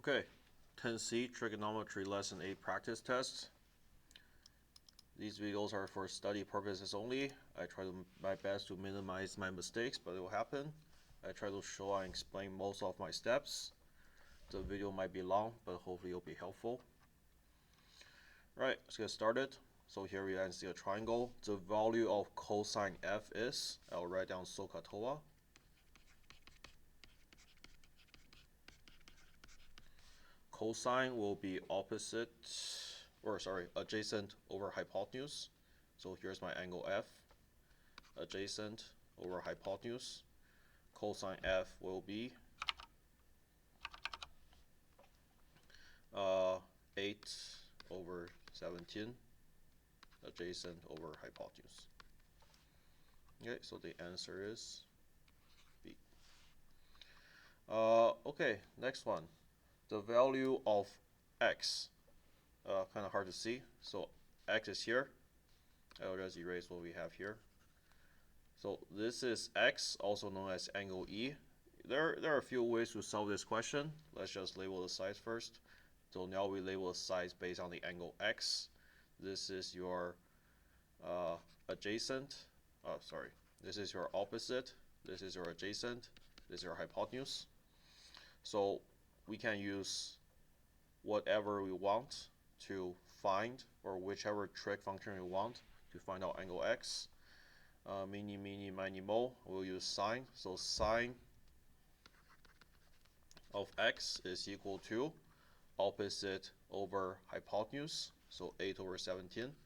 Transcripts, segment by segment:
Okay, 10C Trigonometry Lesson 8 practice test. These videos are for study purposes only. I try my best to minimize my mistakes, but it will happen. I try to show and explain most of my steps. The video might be long, but hopefully it will be helpful. Right, let's get started. So here we can see a triangle. The value of cosine f is, I'll write down SOHCAHTOA. Cosine will be adjacent over hypotenuse. So here's my angle F, adjacent over hypotenuse. Cosine F will be 8/17, adjacent over hypotenuse. Okay, so the answer is B. Okay, next one. The value of x, kind of hard to see. So x is here. I'll just erase what we have here. So this is x, also known as angle E. There are a few ways to solve this question. Let's just label the sides first. So now we label the sides based on the angle x. This is your adjacent. This is your opposite. This is your adjacent. This is your hypotenuse. So we can use whatever we want to find, or whichever trig function we want to find out angle x. Mini, miny, mo, we'll use sine. So sine of x is equal to opposite over hypotenuse, so 8/17.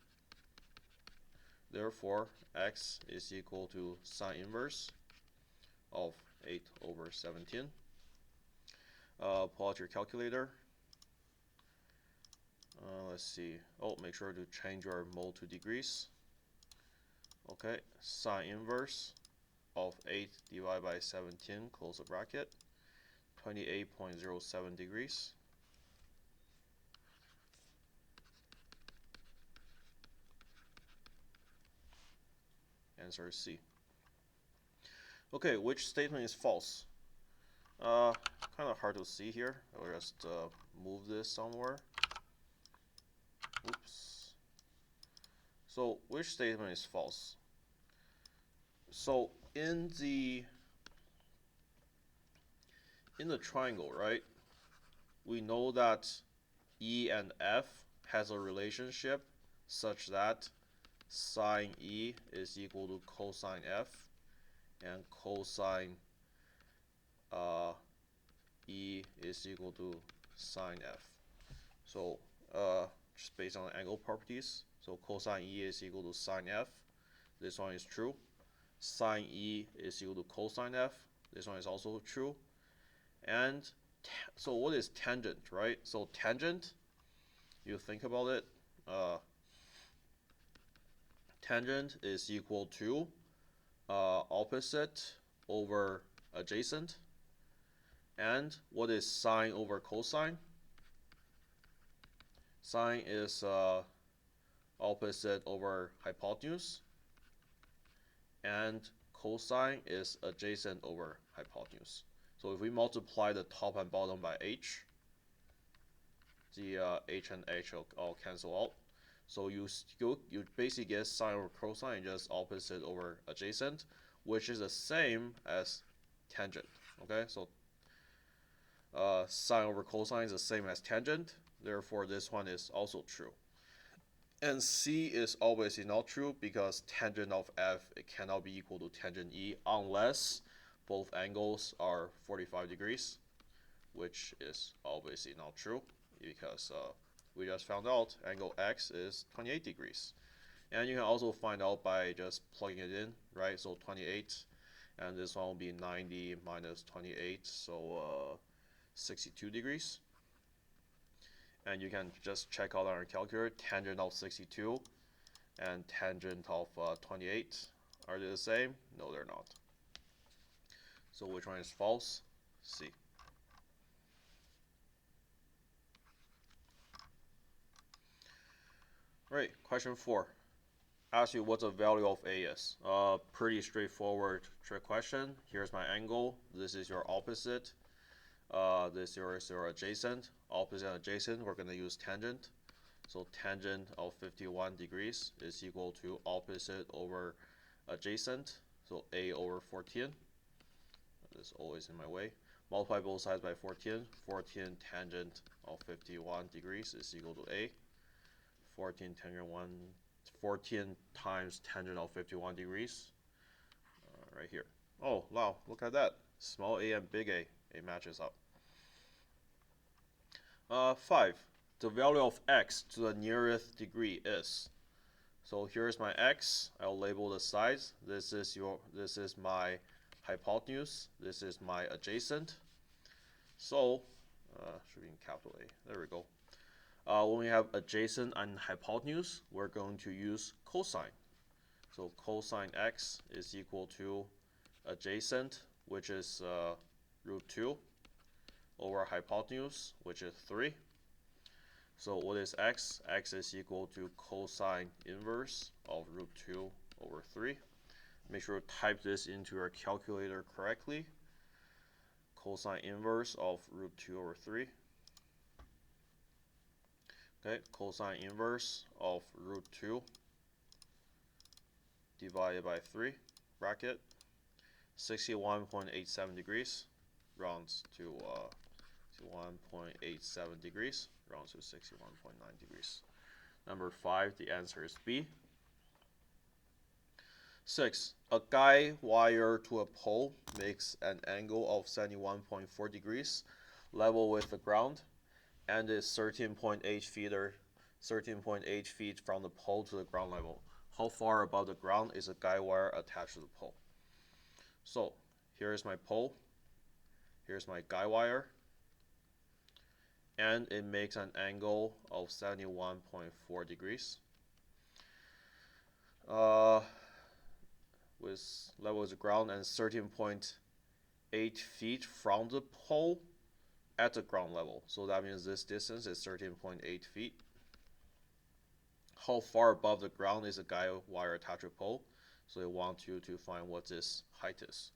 Therefore, x is equal to sine inverse of 8/17. Pull out your calculator. Let's see. Oh, make sure to change your mode to degrees. Okay, sine inverse of 8 divided by 17, close the bracket, 28.07 degrees. Answer is C. Okay, which statement is false? Kind of hard to see here. I'll just move this somewhere. Oops. So which statement is false? So in the triangle, right, we know that E and F has a relationship such that sine E is equal to cosine F, and cosine E is equal to sine F. So just based on the angle properties, so cosine E is equal to sine F. This one is true. Sine E is equal to cosine F. This one is also true. And so what is tangent, right? So tangent, you think about it, tangent is equal to opposite over adjacent. And what is sine over cosine? Sine is opposite over hypotenuse, and cosine is adjacent over hypotenuse. So if we multiply the top and bottom by h, the h and h will all cancel out. So you basically get sine over cosine, just opposite over adjacent, which is the same as tangent. Okay, so sine over cosine is the same as tangent. Therefore, this one is also true. And C is obviously not true because tangent of F, it cannot be equal to tangent E unless both angles are 45 degrees, which is obviously not true because we just found out angle X is 28 degrees. And you can also find out by just plugging it in, right? So 28, and this one will be 90 minus 28, so 62 degrees. And you can just check out on your calculator, tangent of 62 and tangent of 28. Are they the same? No, they're not. So which one is false? C. Right, question 4. Ask you what the value of A is. Pretty straightforward trick question. Here's my angle. This is your opposite. This 0 is 0 adjacent. Opposite and adjacent, we're going to use tangent. So tangent of 51 degrees is equal to opposite over adjacent. So a over 14. This is always in my way. Multiply both sides by 14. 14 tangent of 51 degrees is equal to a. 14 times tangent of 51 degrees. Right here. Oh, wow, look at that. Small a and big A. It matches up. 5. The value of x to the nearest degree is. So here's my x. I'll label the sides. This is my hypotenuse. This is my adjacent. So should be in capital A. There we go. When we have adjacent and hypotenuse, we're going to use cosine. So cosine x is equal to adjacent, which is root 2, over hypotenuse, which is 3. So what is x? X is equal to cosine inverse of root 2 over 3. Make sure to type this into your calculator correctly. Cosine inverse of root 2 over 3. Okay, cosine inverse of root 2 divided by 3, bracket, 61.87 degrees, rounds to 1.87 degrees, rounds to 61.9 degrees. Number 5, the answer is B. 6. A guide wire to a pole makes an angle of 71.4 degrees, level with the ground, and is 13.8 feet from the pole to the ground level. How far above the ground is a guide wire attached to the pole? So here's my pole, here's my guide wire, and it makes an angle of 71.4 degrees. With level of the ground and 13.8 feet from the pole at the ground level. So that means this distance is 13.8 feet. How far above the ground is a guide wire attached to a pole? So they want you to find what this height is.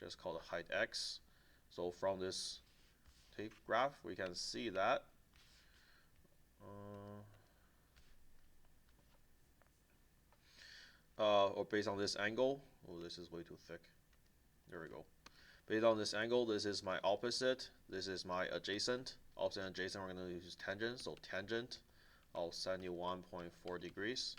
Just call the height x. So from this tape graph, we can see that or based on this angle. Oh, this is way too thick. There we go. Based on this angle, this is my opposite. This is my adjacent. Opposite and adjacent, we're going to use tangent. So tangent of 71.4 degrees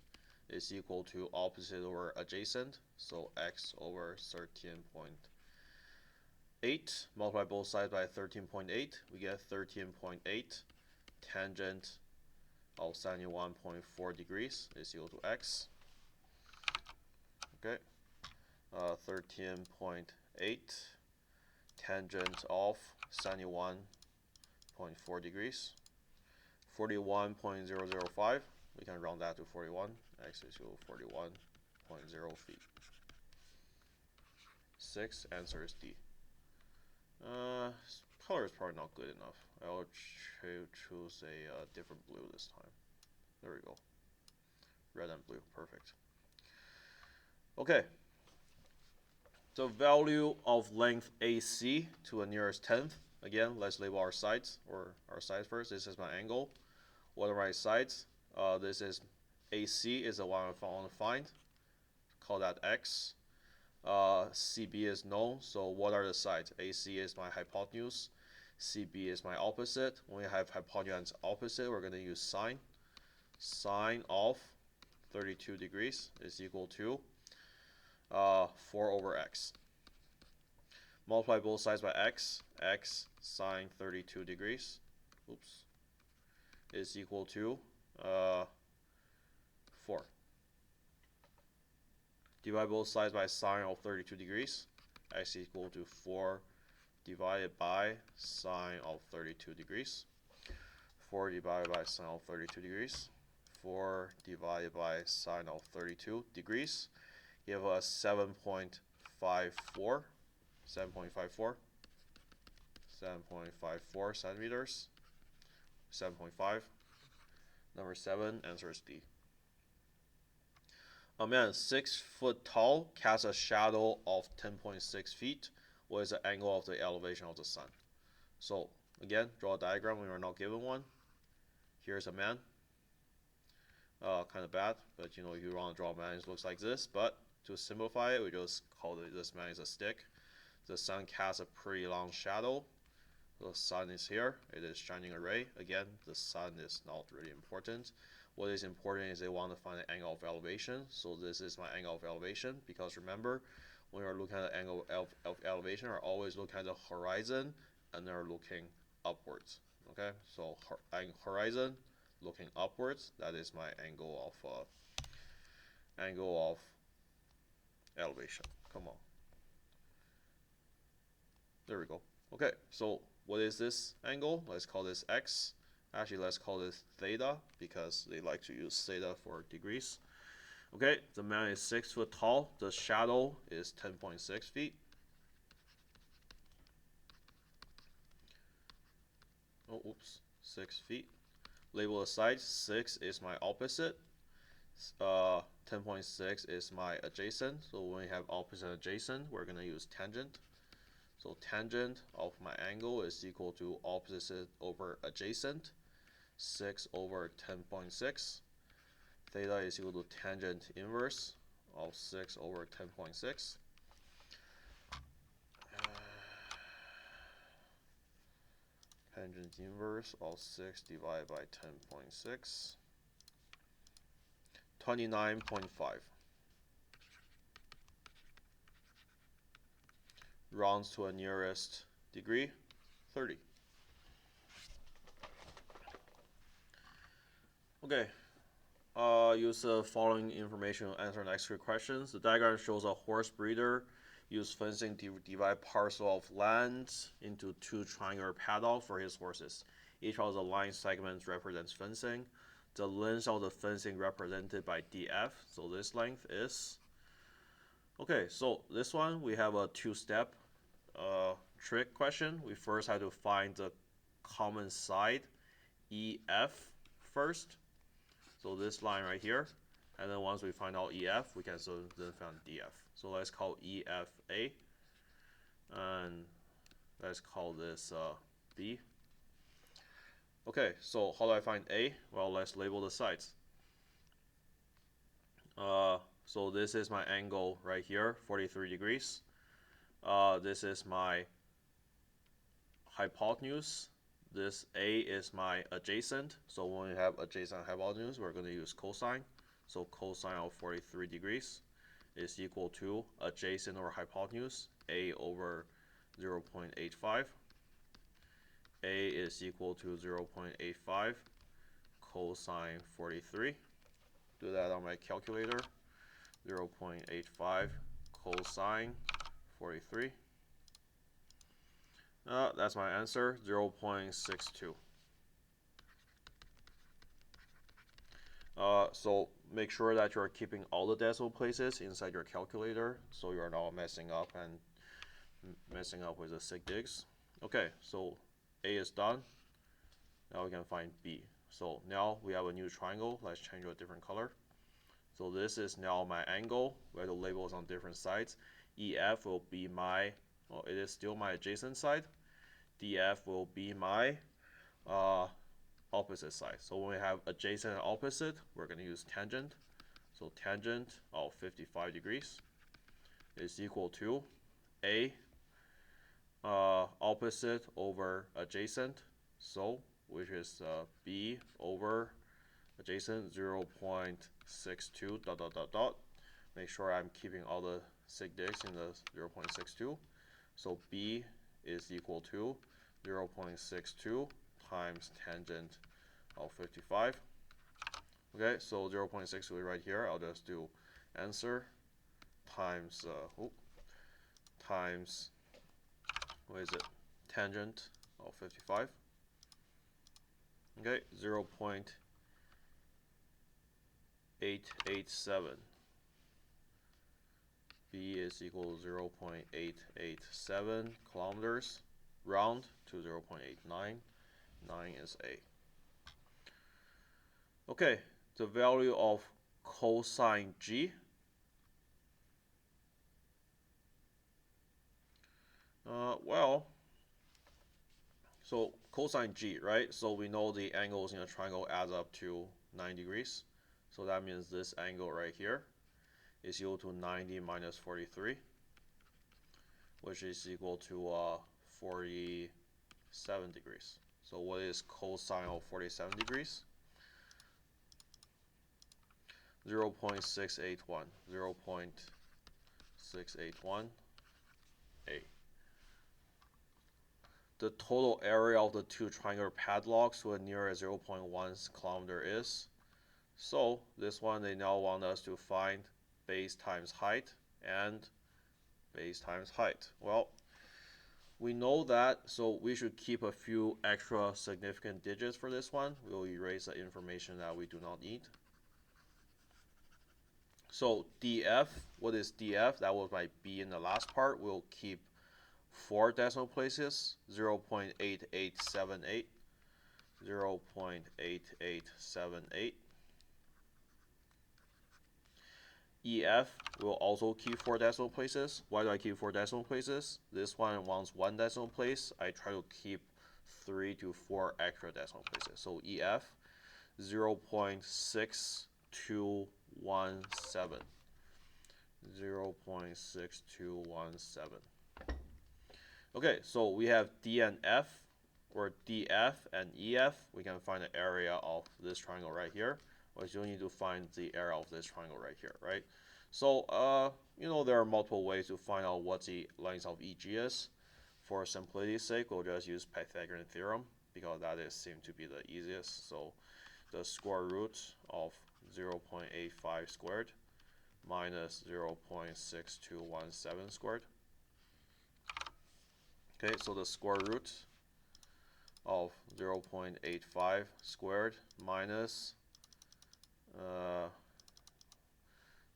is equal to opposite over adjacent. So x over 13.8. Multiply both sides by 13.8. We get 13.8. Tangent of 71.4 degrees is equal to x. Okay. 13.8 tangent of 71.4 degrees. 41.005. We can round that to 41. X is equal to 41.0 feet. 6. Answer is D. Color is probably not good enough. I'll choose a different blue this time. There we go. Red and blue. Perfect. Okay. The value of length AC to the nearest tenth. Again, let's label our sides first. This is my angle. What are my sides? This is AC is the one I want to find. Call that X. CB is known. So what are the sides? AC is my hypotenuse. CB is my opposite. When we have hypotenuse and opposite, we're going to use sine. Sine of 32 degrees is equal to 4 over x. Multiply both sides by x. X sine 32 degrees is equal to 4. Divide both sides by sine of 32 degrees. X is equal to 4 divided by sine of 32 degrees. 4 divided by sine of 32 degrees. 4 divided by sine of 32 degrees. Give us 7.54. 7.54 centimeters. 7.5. Number 7, answer is D. A man 6 foot tall casts a shadow of 10.6 feet. What is the angle of the elevation of the sun? So again, draw a diagram when you're not given one. Here's a man. Kind of bad, but if you want to draw a man, it looks like this. But to simplify it, we just call this man is a stick. The sun casts a pretty long shadow. The sun is here. It is shining a ray. Again, the sun is not really important. What is important is they want to find the angle of elevation. So this is my angle of elevation, because remember, when you're looking at the angle of elevation, we're always looking at the horizon and they're looking upwards. Okay, so horizon looking upwards, that is my angle of elevation. Come on. There we go. Okay, so what is this angle? Let's call this x. Actually, let's call this theta, because they like to use theta for degrees. Okay, the man is 6 foot tall. The shadow is 10.6 feet. Oh, oops, 6 feet. Label the sides. 6 is my opposite. 10.6 is my adjacent. So when we have opposite and adjacent, we're going to use tangent. So tangent of my angle is equal to opposite over adjacent, 6 over 10.6. Theta is equal to tangent inverse of 6 over 10.6. Tangent inverse of 6 divided by 10.6. 29.5. Rounds to a nearest degree, 30. Okay, use the following information to answer next three questions. The diagram shows a horse breeder use fencing to divide parcel of land into two triangular paddocks for his horses. Each of the line segments represents fencing. The length of the fencing represented by df, so this length is. Okay, so this one we have a two-step trick question. We first have to find the common side EF first. So this line right here, and then once we find out EF, we can then find DF. So let's call EF A, and let's call this B. Okay, so how do I find A? Well, let's label the sides. So this is my angle right here, 43 degrees. This is my hypotenuse. This A is my adjacent. So when we have adjacent hypotenuse, we're going to use cosine. So cosine of 43 degrees is equal to adjacent over hypotenuse, A over 0.85. A is equal to 0.85 cosine 43. Do that on my calculator. 0.85 cosine 43. That's my answer, 0.62. So make sure that you're keeping all the decimal places inside your calculator, so you're not messing up with the sig digs. Okay, so A is done. Now we can find B. So now we have a new triangle. Let's change to a different color. So this is now my angle, where the labels on different sides. EF will be my, well, it is still my adjacent side. DF will be my opposite side. So when we have adjacent and opposite, we're going to use tangent. So tangent of 55 degrees is equal to A opposite over adjacent, so which is B over adjacent 0.62 dot dot dot dot. Make sure I'm keeping all the sig digs in the 0.62. So B is equal to 0.62 times tangent of 55. Okay, so 0.62 right here. I'll just do answer times times, what is it? Tangent of 55. Okay, 0.887. B is equal to 0.887 kilometers. Round to 0.89. 9 is A. Okay, the value of cosine G. Well, So cosine g, right? So we know the angles in a triangle adds up to 90 degrees. So that means this angle right here is equal to 90 minus 43, which is equal to 47 degrees. So what is cosine of 47 degrees? 0.681, 0.681 A. The total area of the two triangular padlocks to a nearest 0.1 kilometer is. So this one, they now want us to find base times height and base times height. Well, we know that, so we should keep a few extra significant digits for this one. We'll erase the information that we do not need. So df, what is df? That was my b in the last part. We'll keep 4 decimal places, 0.8878, 0.8878. EF will also keep 4 decimal places. Why do I keep 4 decimal places? This one wants 1 decimal place. I try to keep 3 to 4 extra decimal places. So EF 0.6217. 0.6217. Okay, so we have D and F, or DF and EF. We can find the area of this triangle right here. We still need to find the area of this triangle right here, right? So, there are multiple ways to find out what the length of EG is. For simplicity's sake, we'll just use Pythagorean theorem because that seems to be the easiest. So, the square root of 0.85 squared minus 0.6217 squared. Okay, so the square root of 0.85 squared minus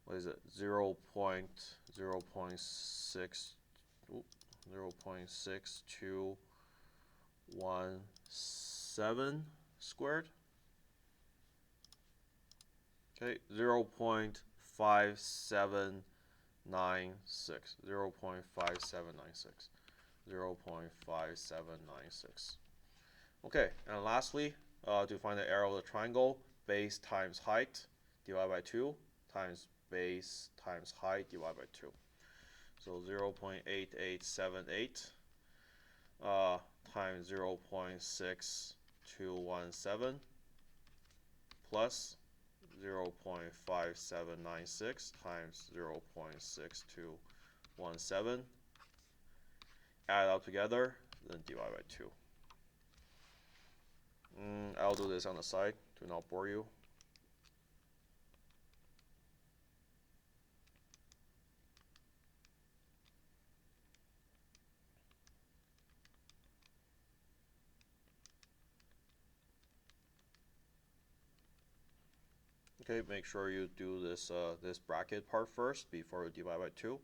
what is it? 0.6217 squared. Okay, 0.5796. 0.5796. 0.5796. Okay, and lastly, to find the area of the triangle, base times height divided by 2 times base times height divided by 2. So 0.8878 times 0.6217 plus 0.5796 times 0.6217. Add it up together, then divide by 2. I'll do this on the side to not bore you. Okay, make sure you do this this bracket part first before you divide by 2.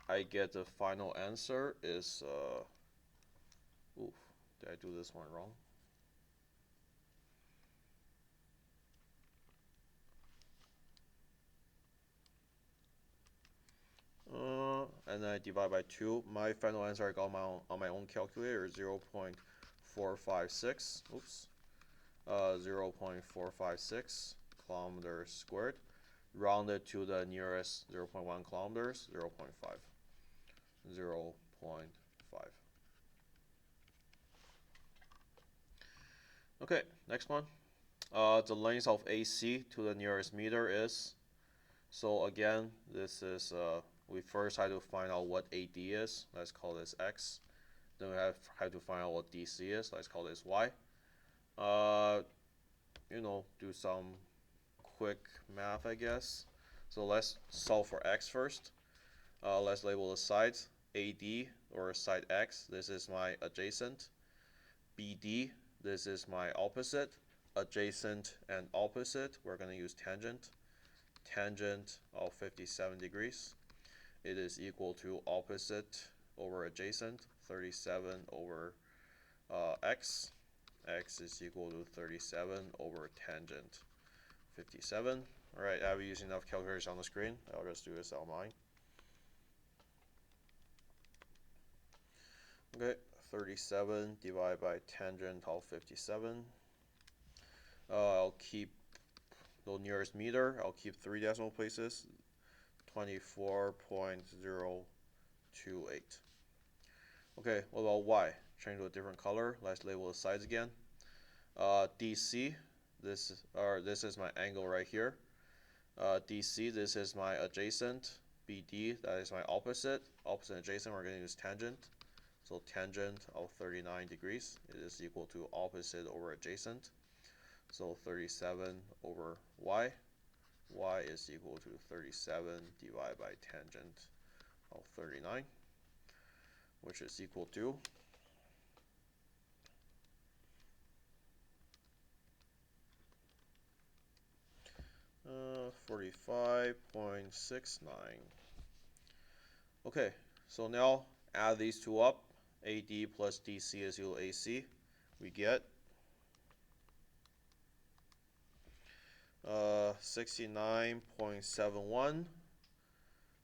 I get the final answer is oof, did I do this one wrong? And then I divide by 2. My final answer I got on my own calculator is 0.456. Oops. 0.456 kilometers squared. Rounded to the nearest 0.1 kilometers, 0.5. 0.5. Okay, next one. The length of AC to the nearest meter is. So again, this is we first have to find out what AD is. Let's call this X. Then we have to find out what DC is. Let's call this Y. Do some quick math, I guess. So let's solve for X first. Let's label the sides. AD, or side X, this is my adjacent. BD, this is my opposite. Adjacent and opposite, we're going to use tangent. Tangent of 57 degrees. It is equal to opposite over adjacent, 37 over X. X is equal to 37 over tangent 57. Alright, I have used enough calculators on the screen. I'll just do this on mine. Okay, 37 divided by tangent of 57. I'll keep the nearest meter. I'll keep 3 decimal places. 24.028. Okay, what about y? Change to a different color. Let's label the sides again. DC, this is my angle right here. DC, this is my adjacent. BD, that is my opposite. Opposite adjacent, we're going to use tangent. So tangent of 39 degrees, it is equal to opposite over adjacent. So 37 over y. Y is equal to 37 divided by tangent of 39, which is equal to 45.69. Okay, so now add these two up. AD plus DC is equal to AC. We get 69.71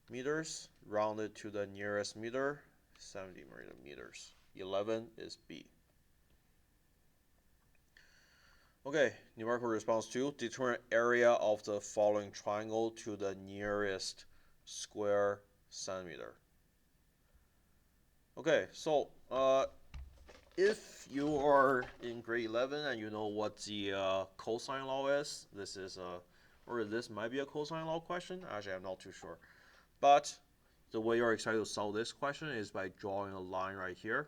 meters, rounded to the nearest meter, 70 meters. 11 is B. Okay, numerical response 2. Determine area of the following triangle to the nearest square centimeter. Okay, so if you are in grade 11 and you know what the cosine law is, this is or this might be a cosine law question. Actually, I'm not too sure. But the way you're excited to solve this question is by drawing a line right here.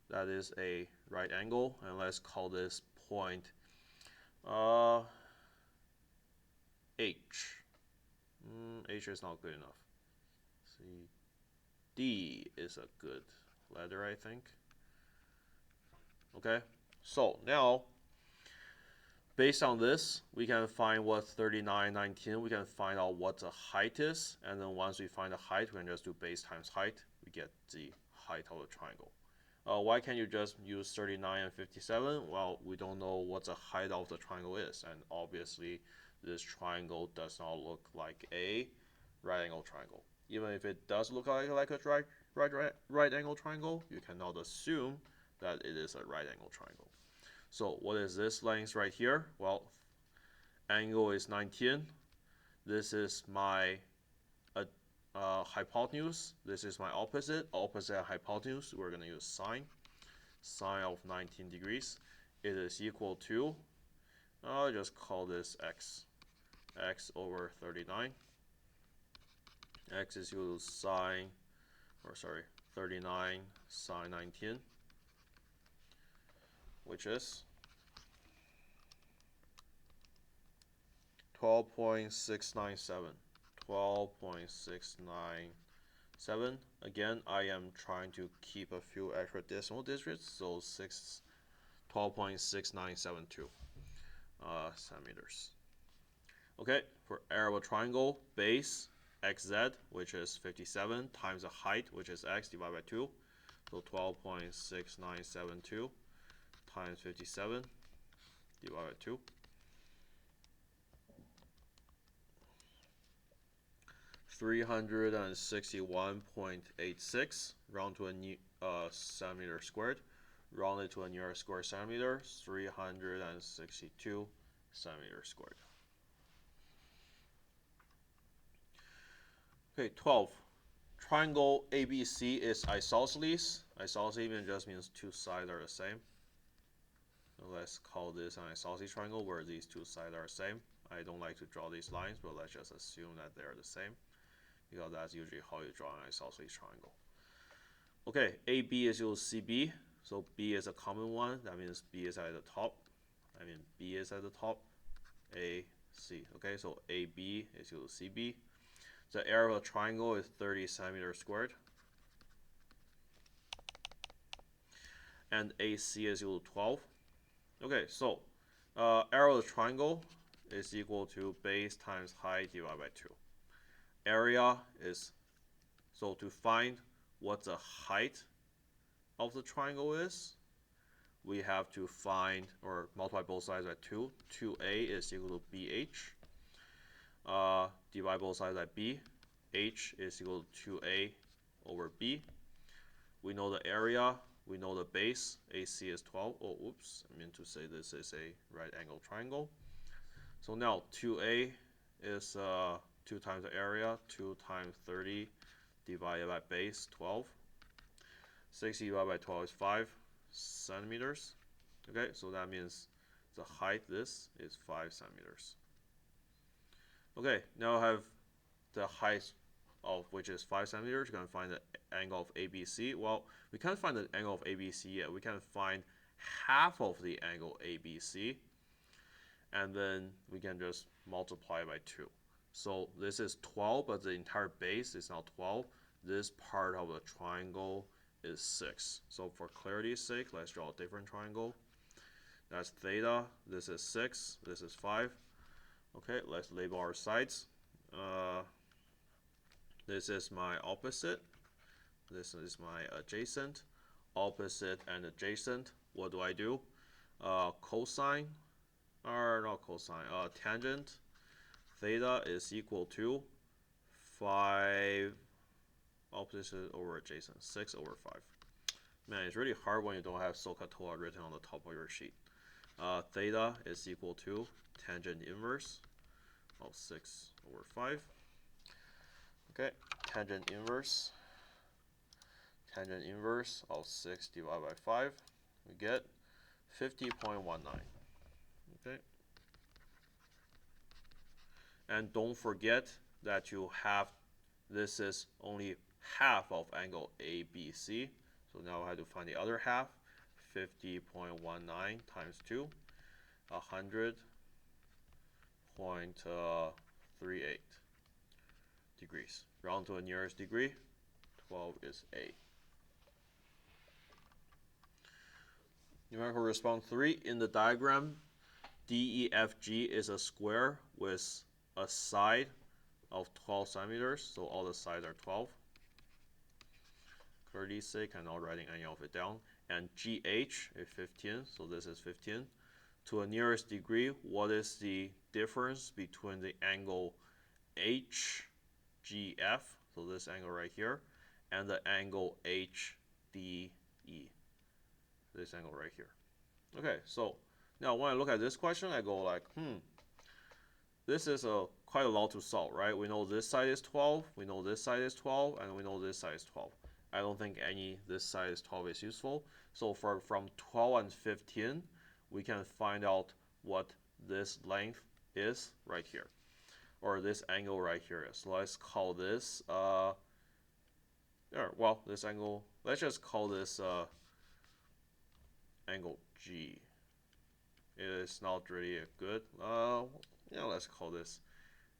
That is a right angle, and let's call this point H. H is not good enough. See, D is a good letter, I think. Okay, so now based on this, we can find what 39, 19, we can find out what the height is, and then once we find the height, we can just do base times height, we get the height of the triangle. Why can't you just use 39 and 57? Well, we don't know what the height of the triangle is, and obviously this triangle does not look like a right angle triangle. Even if it does look like a right angle triangle, you cannot assume that it is a right angle triangle. So what is this length right here? Well, angle is 19. This is my hypotenuse. This is my opposite. Opposite hypotenuse, we're going to use sine. Sine of 19 degrees. It is equal to, I'll just call this x. X over 39. X is equal to 39 sine 19, which is 12.697. 12.697. Again, I am trying to keep a few extra decimal digits, so 12.6972 centimeters. Okay, for area of a triangle, base xz, which is 57, times the height, which is x, divided by 2. So 12.6972 times 57 divided by 2. 361.86, round to a centimeter squared, rounded to a nearest square centimeter, 362 centimeters squared. Okay, 12. Triangle ABC is isosceles. Isosceles just means two sides are the same. So let's call this an isosceles triangle where these two sides are the same. I don't like to draw these lines, but let's just assume that they are the same, because that's usually how you draw an isosceles triangle. Okay, AB is equal to CB, so B is a common one. That means B is at the top. B is at the top. AC. Okay, so AB is equal to CB. The area of a triangle is 30 centimeters squared. And AC is equal to 12. Okay, so area of the triangle is equal to base times height divided by 2. Area is, so to find what the height of the triangle is, we have to find or multiply both sides by 2. 2A is equal to BH. Divide both sides by B. H is equal to 2A over B. We know the area we know the base, AC is 12. Oh, oops, I meant to say this is a right angle triangle. So now 2A is 2 times the area, 2 times 30 divided by base, 12. 60 divided by 12 is 5 centimeters. Okay, so that means the height, this is 5 centimeters. Okay, now I have the height of which is 5 centimeters. You're going to find the angle of ABC. Well, we can't find the angle of ABC yet. We can find half of the angle ABC, and then we can just multiply by 2. So this is 12, but the entire base is now 12. This part of the triangle is 6. So for clarity's sake, let's draw a different triangle. That's theta. This is 6. This is 5. Okay, let's label our sides. This is my opposite. This is my adjacent. Opposite and adjacent. What do? Cosine, or not cosine, tangent. Theta is equal to 5 opposite over adjacent, 6 over 5. Man, it's really hard when you don't have SOHCAHTOA written on the top of your sheet. Theta is equal to tangent inverse of 6 over 5. Okay, tangent inverse of 6 divided by 5. We get 50.19. Okay. And don't forget that you have, this is only half of angle ABC. So now I have to find the other half. 50.19 times 2, 100.38 degrees. Round to the nearest degree, 12 is A. Numerical response 3. In the diagram, DEFG is a square with a side of 12 centimeters, so all the sides are 12. Clarity's sake, I'm not writing any of it down. And GH is 15, so this is 15. To a nearest degree, what is the difference between the angle HGF, so this angle right here, and the angle HDE, this angle right here? Okay, so now when I look at this question, I go like, this is quite a lot to solve, right? We know this side is 12, we know this side is 12, and we know this side is 12. I don't think this side is 12 is useful. So from 12 and 15, we can find out what this length is right here, or this angle right here is. So let's call this, this angle, let's just call this angle G. It is not really good. Let's call this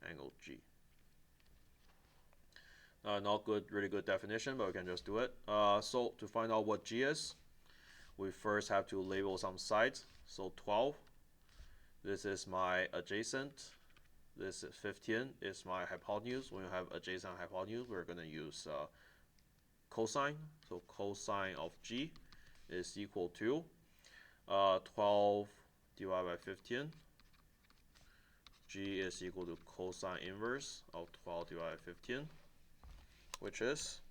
angle G. Not good, really good definition, but we can just do it. So to find out what G is, we first have to label some sides. So 12, this is my adjacent. This is 15 is my hypotenuse. When you have adjacent hypotenuse, we're going to use cosine. So cosine of G is equal to 12 divided by 15. G is equal to cosine inverse of 12 divided by 15, which is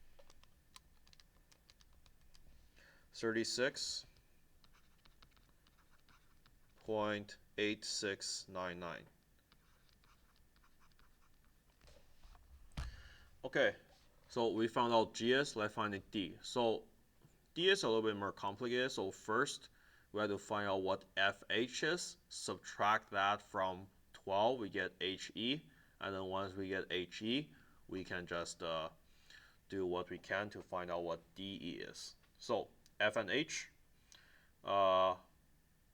36.8699. Okay, so we found out GS, let's find the D. So D is a little bit more complicated, so first we have to find out what FH is, subtract that from 12, we get HE, and then once we get HE, we can just do what we can to find out what DE is. So F and H,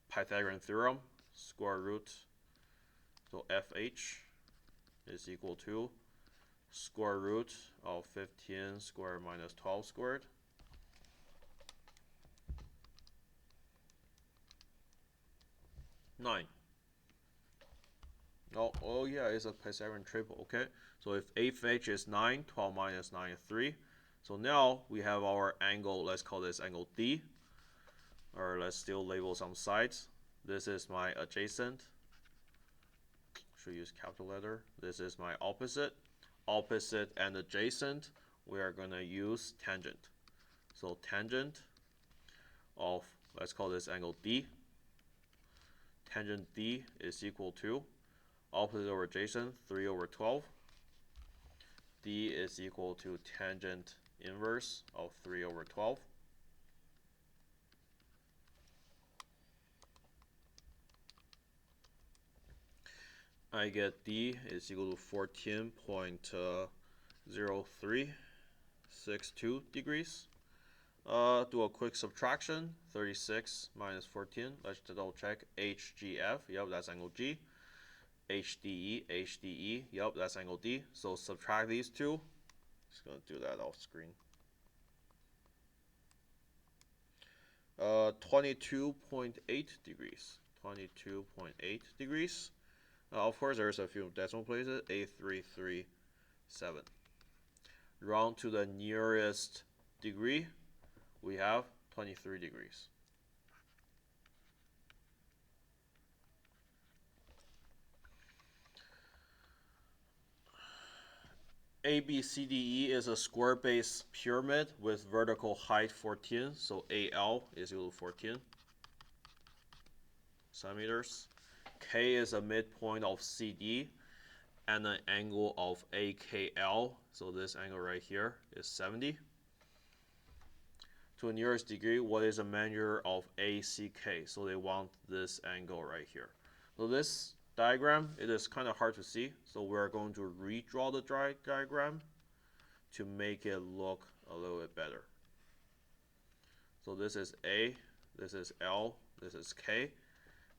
Pythagorean theorem, square root, so FH is equal to square root of 15 squared minus 12 squared. Nine. Oh yeah, it's a Pythagorean triple. Okay, so if FH is 9, 12 minus 9 is 3. So now we have our angle, let's call this angle D, or let's still label some sides. This is my adjacent, should use capital letter. This is my opposite. Opposite and adjacent, we are going to use tangent. So tangent of, let's call this angle D. Tangent D is equal to opposite over adjacent, 3 over 12. D is equal to tangent inverse of 3 over 12. I get D is equal to 14.0362 degrees. Do a quick subtraction. 36 minus 14. Let's double check. HGF. Yep, that's angle G. HDE. HDE. Yep, that's angle D. So subtract these two. Just gonna do that off screen. 22.8 degrees. 22.8 degrees. Of course, there's a few decimal places. 8337. Round to the nearest degree. We have 23 degrees. ABCDE is a square base pyramid with vertical height 14, so AL is equal to 14 centimeters. K is a midpoint of CD and an angle of AKL, so this angle right here is 70. To the nearest degree, what is a measure of ACK? So they want this angle right here. So this diagram, it is kind of hard to see, so we're going to redraw the diagram to make it look a little bit better. So this is A, this is L, this is K,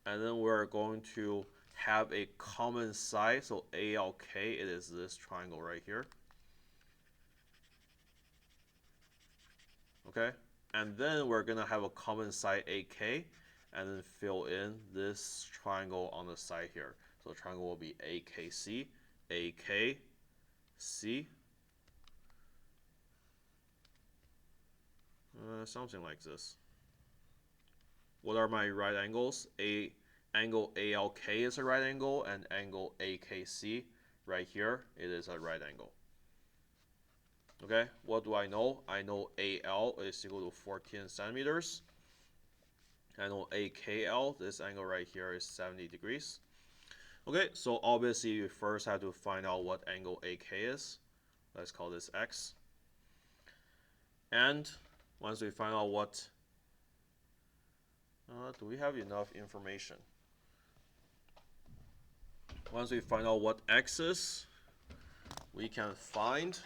and then we're going to have a common side, so ALK, it is this triangle right here. Okay, and then we're gonna have a common side AK, and then fill in this triangle on the side here. So the triangle will be AKC, AKC, something like this. What are my right angles? Angle ALK is a right angle, and angle AKC right here, it is a right angle. Okay, what do I know? I know AL is equal to 14 centimeters. I know AKL, this angle right here is 70 degrees. Okay, so obviously you first have to find out what angle AK is. Let's call this X. And once we find out what, do we have enough information? Once we find out what X is, we can find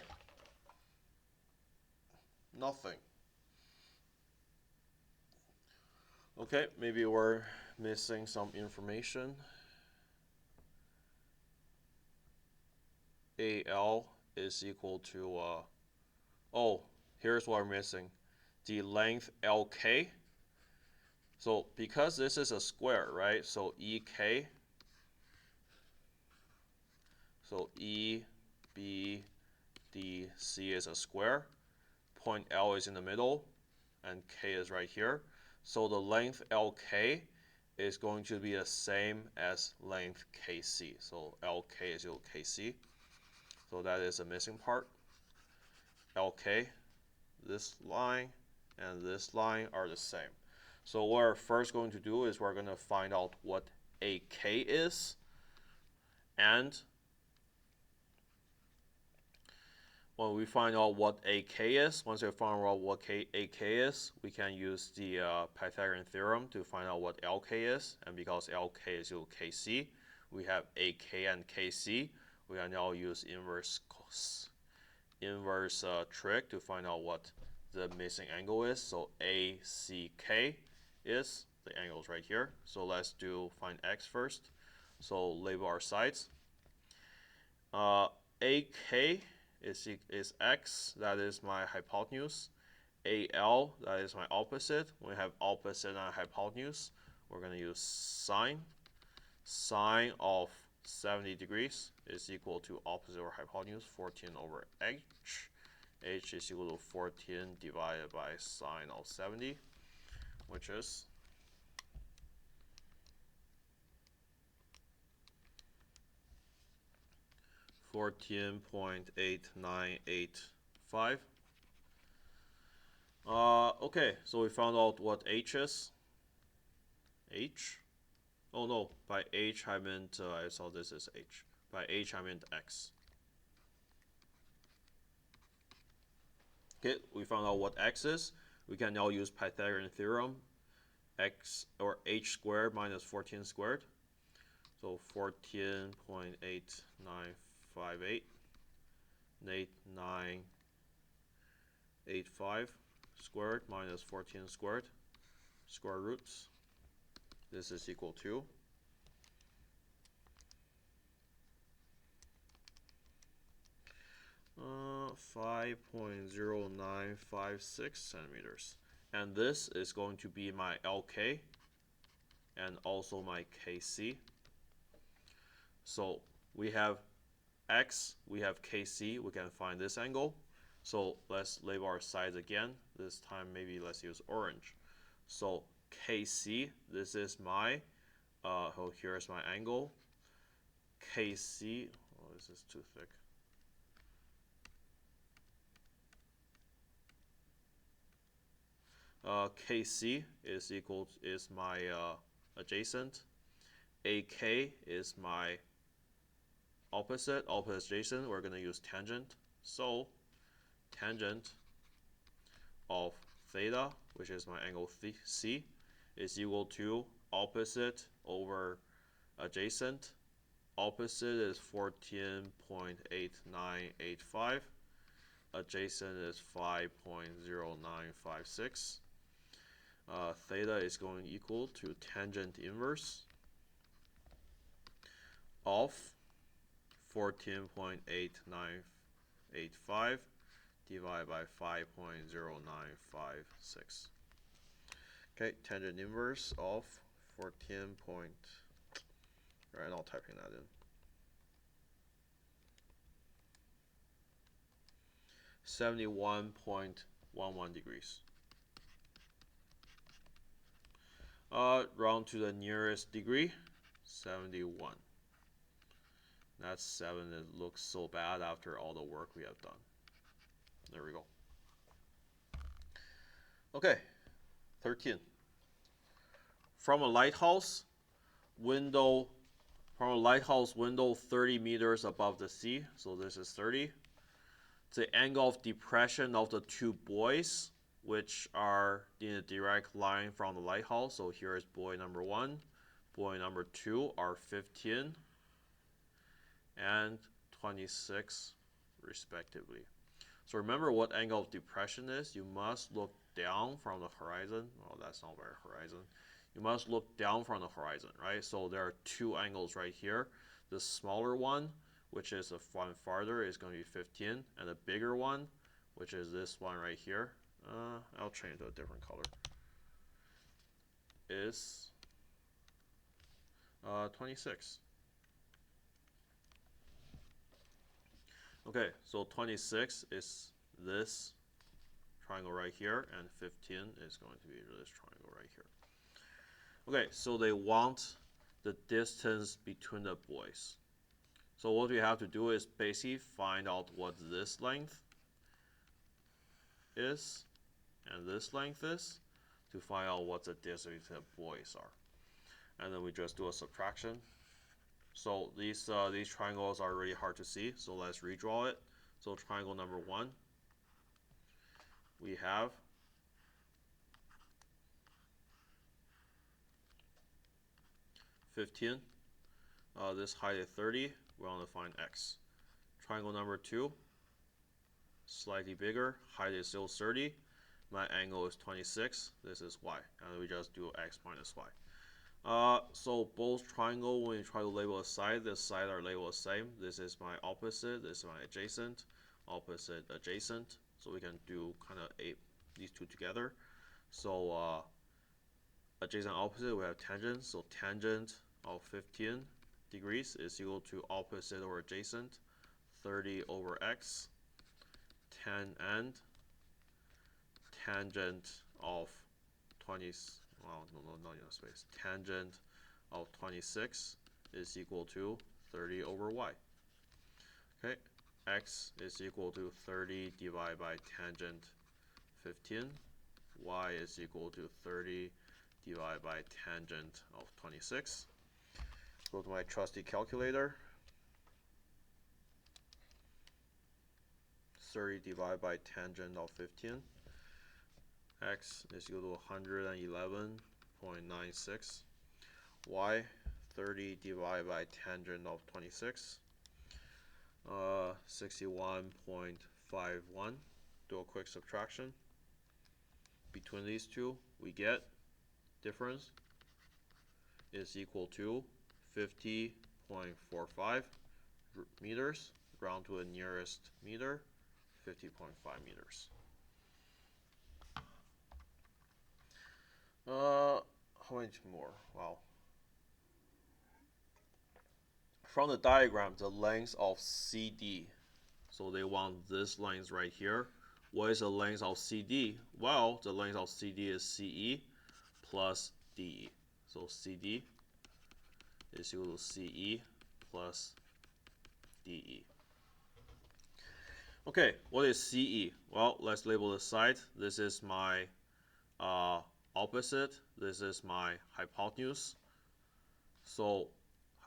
nothing. Okay, maybe we're missing some information. AL is equal to, oh, here's what we're missing. The length LK. So because this is a square, right? So EK, so EBDC is a square. Point L is in the middle, and K is right here. So the length LK is going to be the same as length KC. So LK is equal to KC. So that is a missing part. LK, this line and this line are the same. So what we're first going to do is we're going to find out what AK is, and when we find out what AK is, once we find out what AK is, we can use the Pythagorean theorem to find out what LK is, and because LK is equal to KC, we have AK and KC. We can now use inverse trig to find out what the missing angle is. So ACK is the angles right here. So let's find X first. So label our sides. AK is X, that is my hypotenuse. AL, that is my opposite. When we have opposite and hypotenuse, we're going to use sine. Sine of 70 degrees is equal to opposite over hypotenuse, 14 over h. H is equal to 14 divided by sine of 70, which is 14.8985. Okay, so we found out what h is. H? Oh no, by h I meant, I saw this as h. By h I meant x. Okay, we found out what x is. We can now use Pythagorean theorem. X or h squared minus 14 squared. So 14.8958, 8985 squared minus 14 squared, square roots. This is equal to 5.0956 centimeters. And this is going to be my LK and also my KC. So we have X, we have KC, we can find this angle. So let's label our sides again. This time maybe let's use orange. So KC, this is my, oh, here's my angle. KC, oh, this is too thick. KC is my adjacent. AK is my opposite adjacent. We're going to use tangent. So tangent of theta, which is my angle C, is equal to opposite over adjacent. Opposite is 14.8985. Adjacent is 5.0956. Theta is going equal to tangent inverse of 14.8985 divided by 5.0956. Okay, tangent inverse of 14. Alright, I'll typing that in. 71.11 degrees. Round to the nearest degree, 71. That's 7. It looks so bad after all the work we have done. There we go. Okay, 13. From a lighthouse window 30 meters above the sea, so this is 30. The angle of depression of the two buoys, which are in a direct line from the lighthouse. So here is buoy number 1, buoy number 2 are 15 and 26 respectively. So remember what angle of depression is. You must look down from the horizon. Well, that's not very horizon. You must look down from the horizon, right? So there are two angles right here. The smaller one, which is the one farther, is going to be 15, and the bigger one, which is this one right here, I'll change to a different color, is 26. Okay, so 26 is this triangle right here, and 15 is going to be this triangle right here. Okay, so they want the distance between the buoys. So what we have to do is basically find out what this length is and this length is to find out what the distance between the buoys are. And then we just do a subtraction. So these triangles are really hard to see, so let's redraw it. So triangle number 1, we have 15. This height is 30. We want to find x. Triangle number 2, slightly bigger. Height is still 30. My angle is 26. This is y. And we just do x minus y. So both triangle, when you try to label a side, this side are labeled the same. This is my opposite. This is my adjacent. Opposite, adjacent. So we can do kind of these two together. So adjacent, opposite, we have tangent. So tangent of 15 degrees is equal to opposite over adjacent, 30 over x, and tangent of 20, well, no, not enough space. Tangent of 26 is equal to 30 over y. Okay, x is equal to 30 divided by tangent 15. y is equal to 30 divided by tangent of 26. Go to my trusty calculator. 30 divided by tangent of 15. X is equal to 111.96. Y, 30 divided by tangent of 26. 61.51. Do a quick subtraction. Between these two, we get difference is equal to 50.45 meters, round to the nearest meter, 50.5 meters. How much more? Wow. From the diagram, the length of CD. So they want this length right here. What is the length of CD? Well, the length of CD is CE plus DE. So CD is equal to CE plus DE. Okay, what is CE? Well, let's label the side. This is my opposite. This is my hypotenuse. So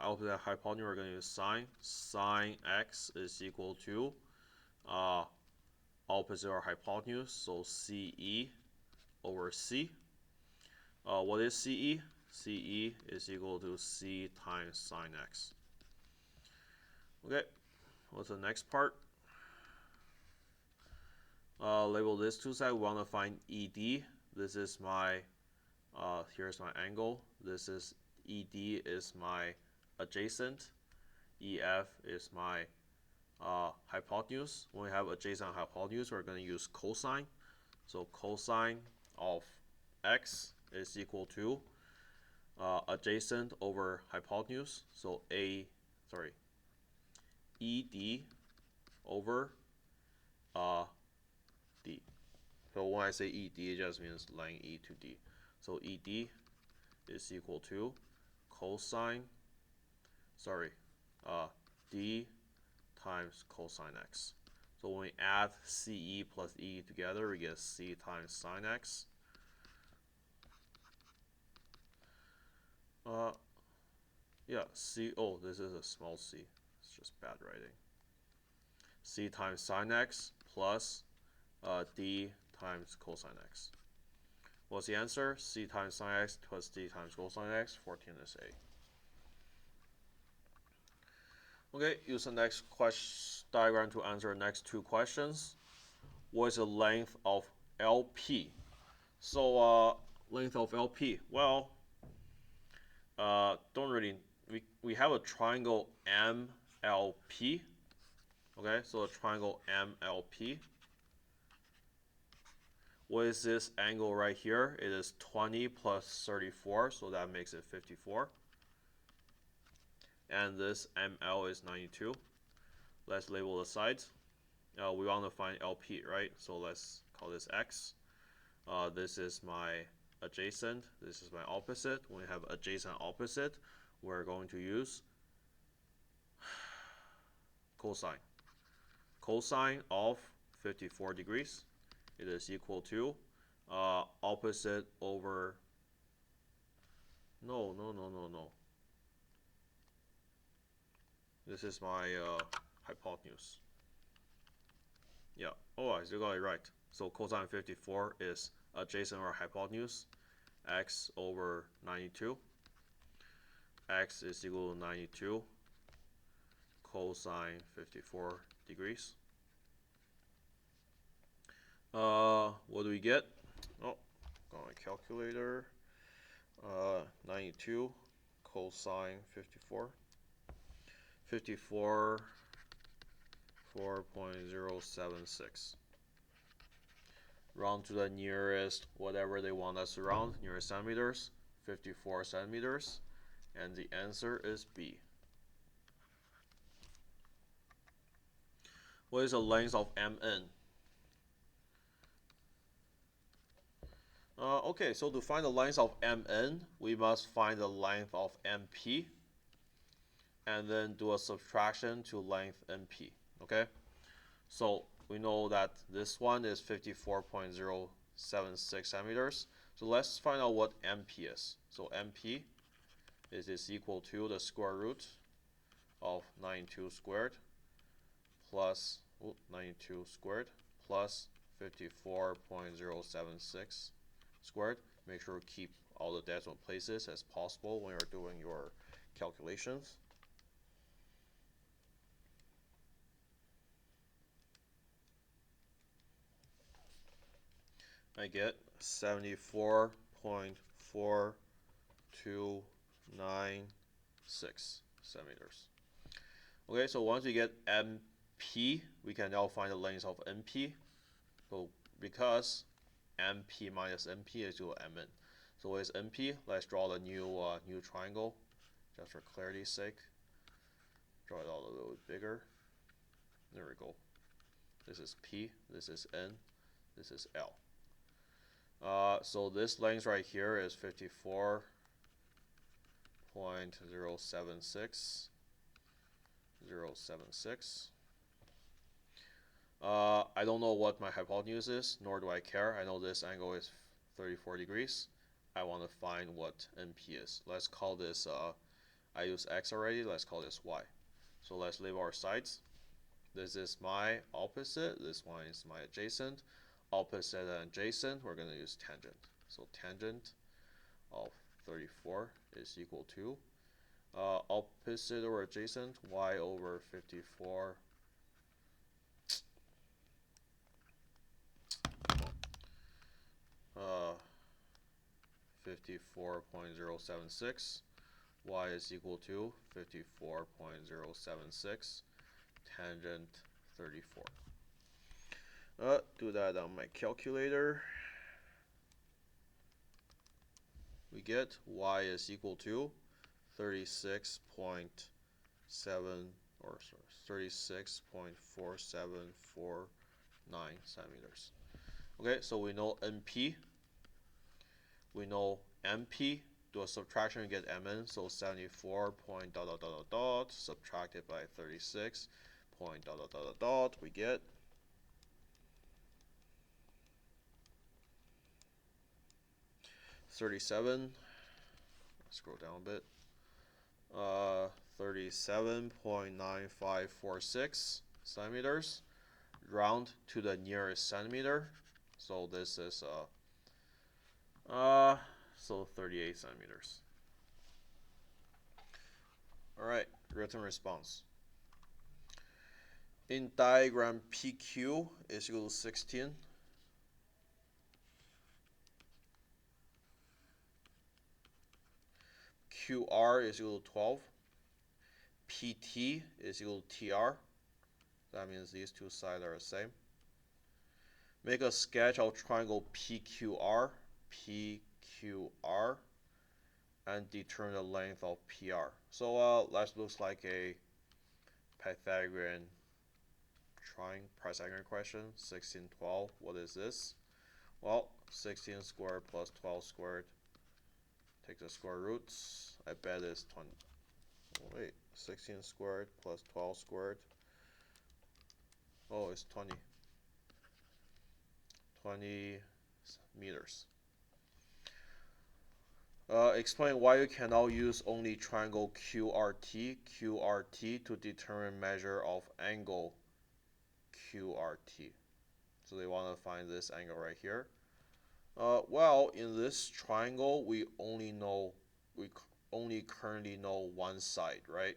opposite hypotenuse, we're going to use sine. Sine x is equal to opposite or hypotenuse, so CE over C. What is CE? CE is equal to C times sine x. Okay, what's the next part? Label this two sides. We want to find ED. This is my, here's my angle. This is ED is my adjacent. EF is my hypotenuse. When we have adjacent hypotenuse, we're going to use cosine. So cosine of x is equal to adjacent over hypotenuse. So ED over D. So when I say ED, it just means length E to D. So ED is equal to cosine, D times cosine x. So when we add CE plus E together, we get C times sine x. C, oh, this is a small c. It's just bad writing. C times sine x plus D times cosine x. What's the answer? C times sine x plus D times cosine x. 14 is A. Okay, use the next diagram to answer the next two questions. What is the length of LP? So length of LP. Well, don't really. We have a triangle MLP. Okay, so a triangle MLP. What is this angle right here? It is 20 plus 34, so that makes it 54. And this ML is 92. Let's label the sides. We want to find LP, right? So let's call this X. This is my adjacent. This is my opposite. When we have adjacent opposite, we're going to use cosine. Cosine of 54 degrees. It is equal to opposite over. No. This is my hypotenuse. Yeah. Oh, I still got it right. So cosine 54 is adjacent or hypotenuse, x over 92. X is equal to 92 cosine 54 degrees. What do we get? Oh, got my calculator. 92 cosine 54. 4.076. Round to the nearest whatever they want us to round, nearest centimeters, 54 centimeters, and the answer is B. What is the length of MN? Okay, so to find the length of MN, we must find the length of MP and then do a subtraction to length NP. Okay, so we know that this one is 54.0 centimeters. So let's find out what MP is. So MP is equal to the square root of 92 squared plus 92 squared plus 54.076 squared. Make sure to keep all the decimal places as possible when you're doing your calculations. I get 74.4296 centimeters. Okay, so once we get MP, we can now find the length of NP. So because MP minus NP is equal to MN. So what is NP? Let's draw the new triangle, just for clarity's sake. Draw it out a little bit bigger. There we go. This is P, this is N, this is L. So this length right here is 54.076. I don't know what my hypotenuse is, nor do I care. I know this angle is 34 degrees. I want to find what NP is. Let's call this, I use X already, let's call this Y. So let's label our sides. This is my opposite, this one is my adjacent. Opposite and adjacent, we're going to use tangent. So tangent of 34 is equal to opposite or adjacent, y over 54 54.076. Y is equal to 54.076 tangent 34. Do that on my calculator. We get y is equal to 36.7 or 36.4749 centimeters. Okay, so we know NP, we know MP. Do a subtraction, we get MN. So 74 point dot dot dot dot dot subtracted by 36 point dot dot dot dot dot. We get 37. Scroll down a bit. 37.9546 centimeters. Round to the nearest centimeter. So this is so 38 centimeters. All right, written response. In diagram PQ is equal to 16. QR is equal to 12. PT is equal to TR. That means these two sides are the same. Make a sketch of triangle PQR, and determine the length of PR. So that looks like a Pythagorean Pythagorean question. 16, 12. What is this? Well, 16 squared plus 12 squared. Take the square roots. I bet it's 20. Oh, wait, 16 squared plus 12 squared. Oh, it's 20. 20 meters. Explain why you cannot use only triangle QRT to determine measure of angle QRT. So they want to find this angle right here. Well, in this triangle, we only currently know one side, right?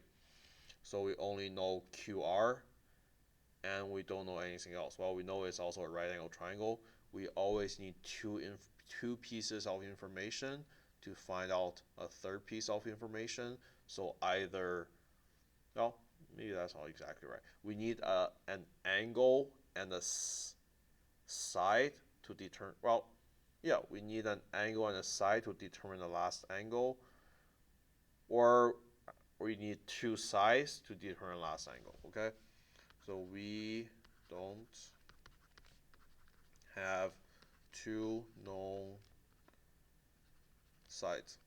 So we only know QR, and we don't know anything else. Well, we know it's also a right angle triangle. We always need two pieces of information to find out a third piece of information. So either, well, maybe that's not exactly right. We need an angle and a side to determine, well, yeah, we need an angle and a side to determine the last angle, or we need two sides to determine the last angle, okay? So we don't have two known sides.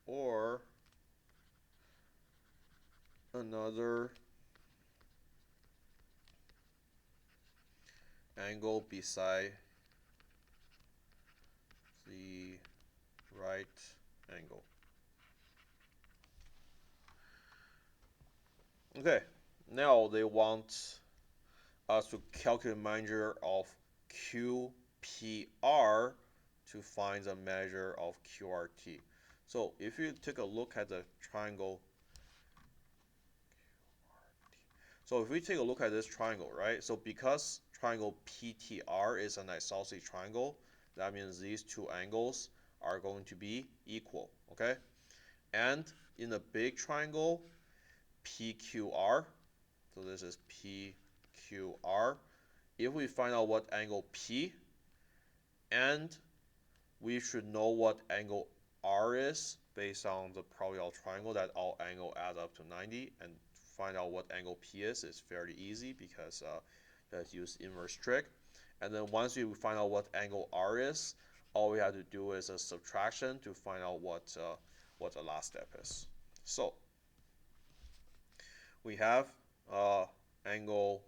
Or another angle beside the right angle. Okay, now they want us to calculate measure of QPR to find the measure of QRT. So if you take a look at the triangle, so if we take a look at this triangle, right? So because triangle PTR is an isosceles triangle, that means these two angles are going to be equal, okay? And in the big triangle, PQR, so this is PQR, if we find out what angle P, and we should know what angle R is based on the probability of triangle that all angle add up to 90, and find out what angle P is fairly easy because let's use inverse trig. And then once we find out what angle R is, all we have to do is a subtraction to find out what the last step is. So we have angle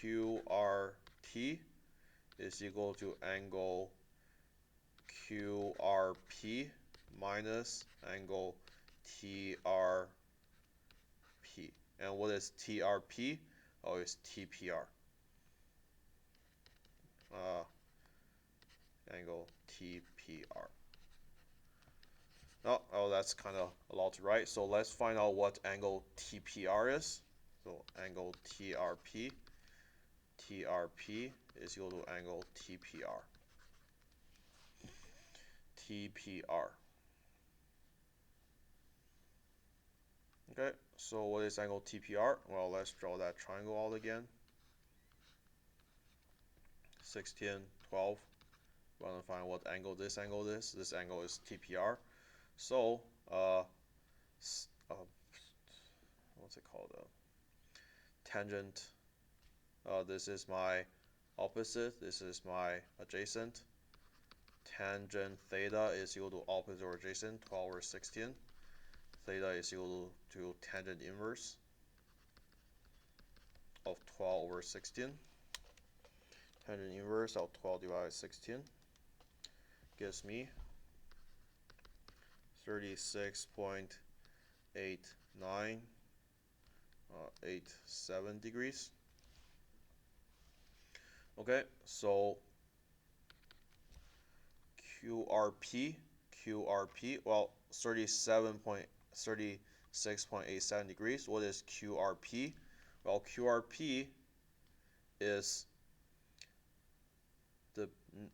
QRT is equal to angle QRP minus angle TRP. And what is TRP? Oh, it's TPR. Angle TPR. Oh, that's kind of a lot to write. So let's find out what angle TPR is. So angle TRP. TRP is equal to angle TPR. TPR. Okay, so what is angle TPR? Well, let's draw that triangle out again. 16, 12. We want to find what angle this angle is. This angle is TPR. So, what's it called? Tangent. This is my opposite. This is my adjacent. Tangent theta is equal to opposite or adjacent, 12 over 16. Theta is equal to tangent inverse of 12 over 16. Tangent inverse of 12 divided by 16 gives me 36.8987 degrees. Okay, so QRP, well, 36.87 degrees. What is QRP? Well, QRP is the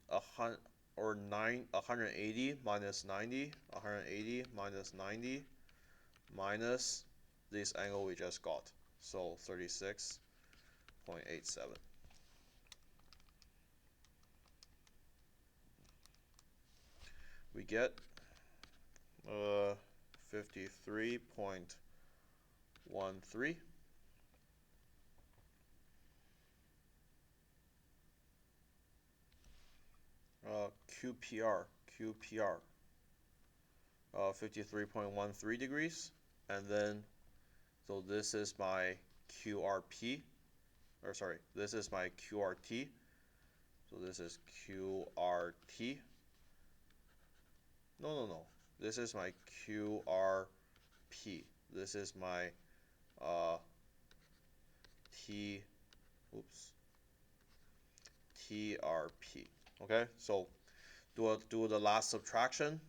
180 minus 90, 180 minus 90 minus this angle we just got. So 36.87. We get 53.13. QPR, 53.13 degrees, and then so this is my QRP, or sorry, this is my QRT. So this is QRT. No. This is my QRP. This is my TRP. Okay, so do the last subtraction.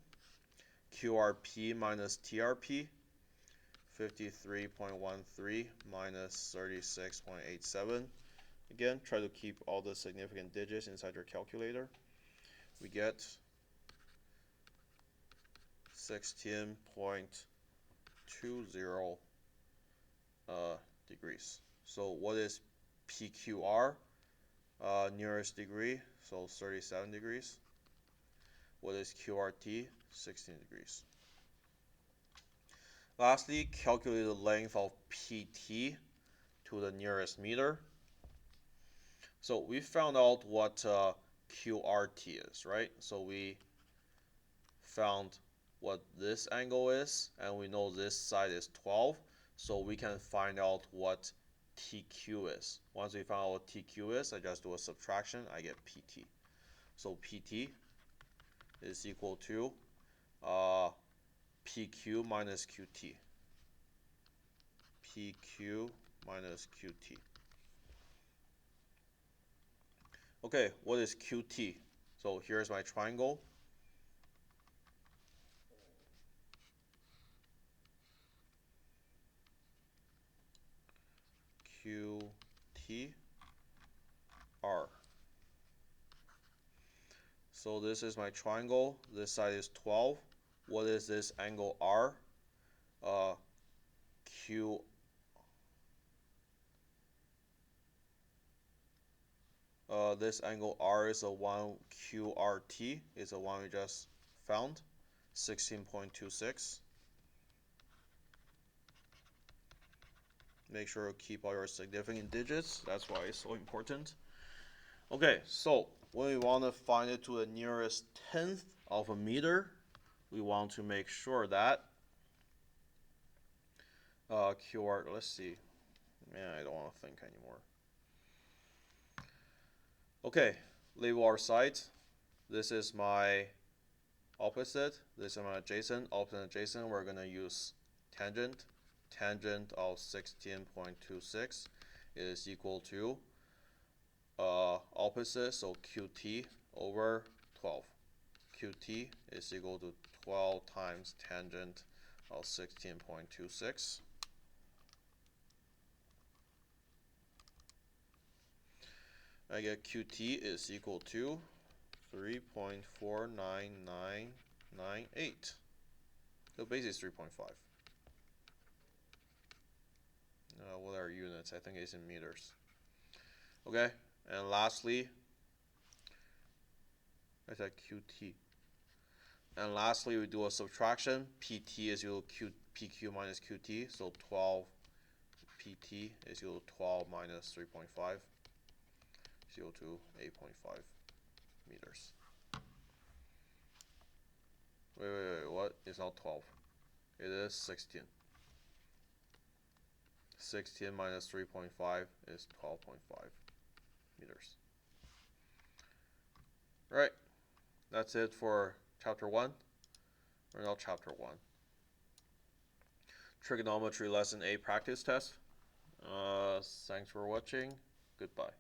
QRP minus TRP. 53.13 minus 36.87. Again, try to keep all the significant digits inside your calculator. We get 16.20 degrees. So what is PQR? Nearest degree, so 37 degrees. What is QRT? 16 degrees. Lastly, calculate the length of PT to the nearest meter. So we found out what QRT is, right? So we found what this angle is, and we know this side is 12, so we can find out what TQ is. Once we found out what TQ is, I just do a subtraction, I get PT. So PT is equal to PQ minus QT. PQ minus QT. Okay, what is QT? So here's my triangle. QT R. So this is my triangle. This side is 12. What is this angle R? Q. This angle R is a 1 QRT. It's a one we just found. 16.26. Make sure to keep all your significant digits. That's why it's so important. Okay, so when we want to find it to the nearest tenth of a meter, we want to make sure that QR, let's see. Man, I don't want to think anymore. Okay, label our sides. This is my opposite. This is my adjacent. Opposite and adjacent, we're going to use tangent. Tangent of 16.26 is equal to opposite, so QT over 12. QT is equal to 12 times tangent of 16.26. I get QT is equal to 3.49998. So basically it's 3.5. What are units? I think it's in meters. Okay, and lastly, I said QT. And lastly, we do a subtraction. PT is equal to PQ minus QT, so 12 PT is equal to 12 minus 3.5 is equal to 8.5 meters. Wait, what? It's not 12. It is 16. 16 minus 3.5 is 12.5 meters. Right, that's it for chapter 1. Or not chapter 1. Trigonometry lesson 8 practice test. Thanks for watching. Goodbye.